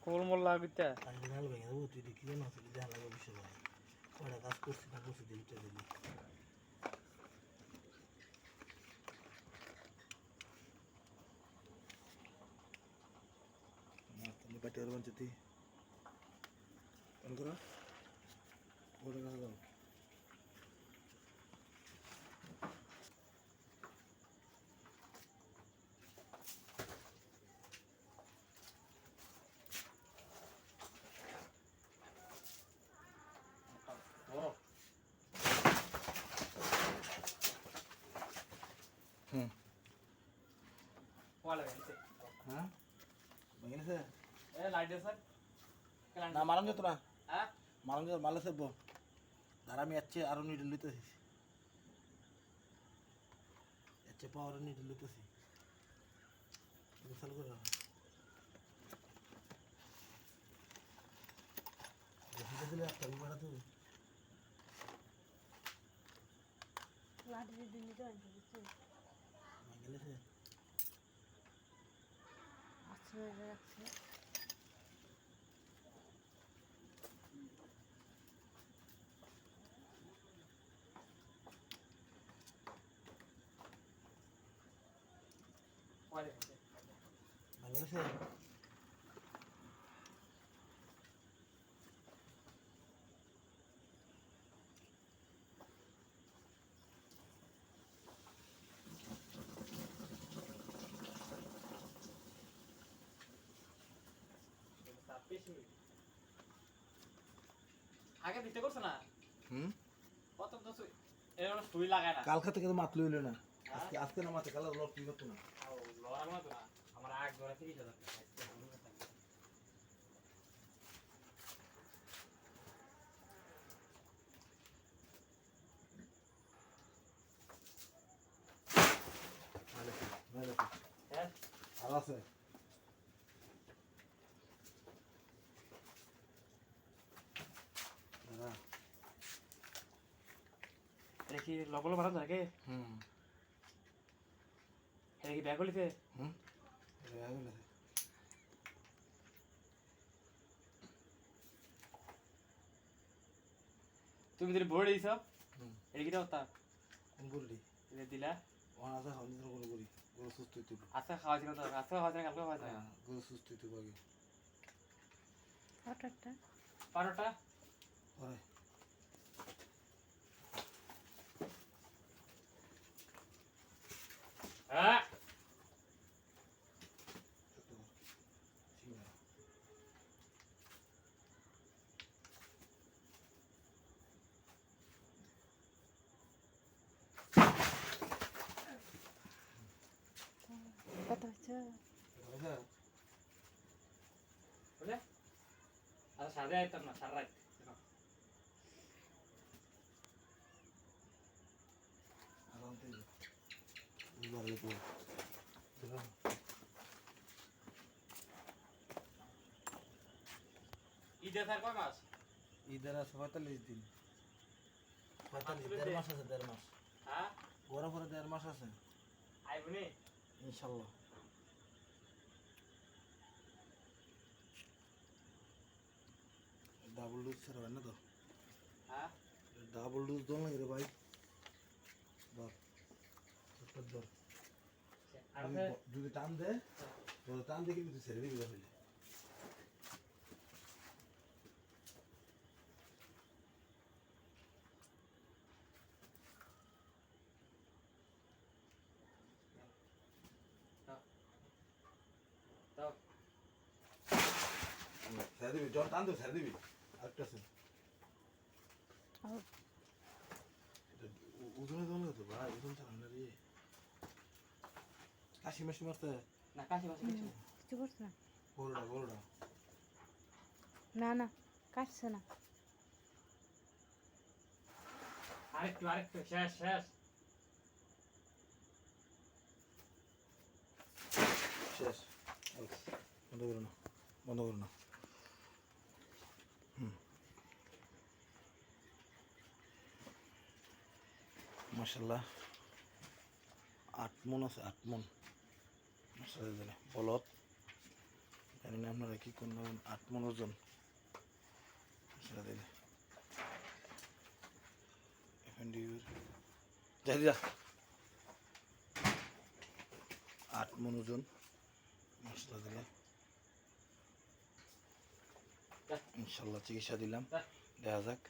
কোমল লাগিতে আজকাল ভাই ও তুই কি জানো তুই দেখা লাগে বিষয় ভাই ওরা কাজ করছিস না করছিস দিলটা দিলি না তুমি পাটিয়ার বাঞ্চতি কোন করা ওটা না দাও ওয়ালা গেছে হ্যাঁ ভেঙেছে এ লাইট দে স্যার না মারন যেত না হ্যাঁ মারন যেত মারলে সব আর আমি যাচ্ছি আরো নিডল লইতেছি যাচ্ছে পাওয়ার নিডল লইতেছি চালু করে দেখতে দিলে একটা বিবাড়া তো লাঠি দিল্লি তো আনতে দিচ্ছে গেলেছে আশ্রয় রাখছে ওয়ালা গেছে গেলেছে আগে দিতে করছ না হুম কত তো এর সুই লাগায় না কালকে থেকে তো মাতলই হইলো না আজকে আজকে না মাতে কাল লট কি করতো না লড়ার মতো না আমার আগ ধরে 30,000 টাকা হ্যাঁ আর আছে দাদা এটা কি লগলো বাড়া থাকে হুম এটা কি ব্যাগ হলিতে হুম গেলেছে তুমি যদি বোর্ড দিছ হুম এটা কি দাও কোন করলি এটা দিলা ওনা আছে হাউনি ধরে করে করি গরু সুস্থ হইতে আজকে খাওয়া ছিল তো আজকে খাওয়া ছিল কালকে খাওয়া ছিল গরু সুস্থ হইতে আগে হঠাৎটা পারোটা পরে হ্যাঁ কত হচ্ছে বুঝলে আর সাড়ে আইতাম না সারা রাত আরামতে বুঝবার তো ঈদে স্যার কয় মাস ঈদের আছে 45 দিন 45 দেড় মাস আছে দেড় মাস হ্যাঁ বড় বড় দেড় মাস আছে আইবনি ইনশাল্লাহ ডাবল ডোজ ছাড়া হয় না তো হ্যাঁ ডাবল ডোজ দো না রে ভাই ধর ধর ধর আর যদি টান দে টান দিয়ে কিন্তু ছেড়ে দিবি তাহলে দাও ছেড়ে দিবি জল টান দে ছেড়ে দিবি আরেকটা আছে ওজনে দোনো তো ভাই ওজন ছাড়া না রে কাশি মাসি মারতে না কাশি মাসি কিছু কিছু করছে না গরুটা গরুটা না না কাটছে না আরেকটু শেষ শেষ শেষ বন্ধ করো না বন্ধ করো না মাশাআল্লাহ 8 মন আছে 8 মন মাশাআল্লাহ বলত মানে আপনারা কি করবেন 8 মণ ওজন মশলা দিলে যাই যা 8 মণ ওজন মশলা দিলে ইনশাল্লাহ চিকিৎসা দিলাম দেখা যাক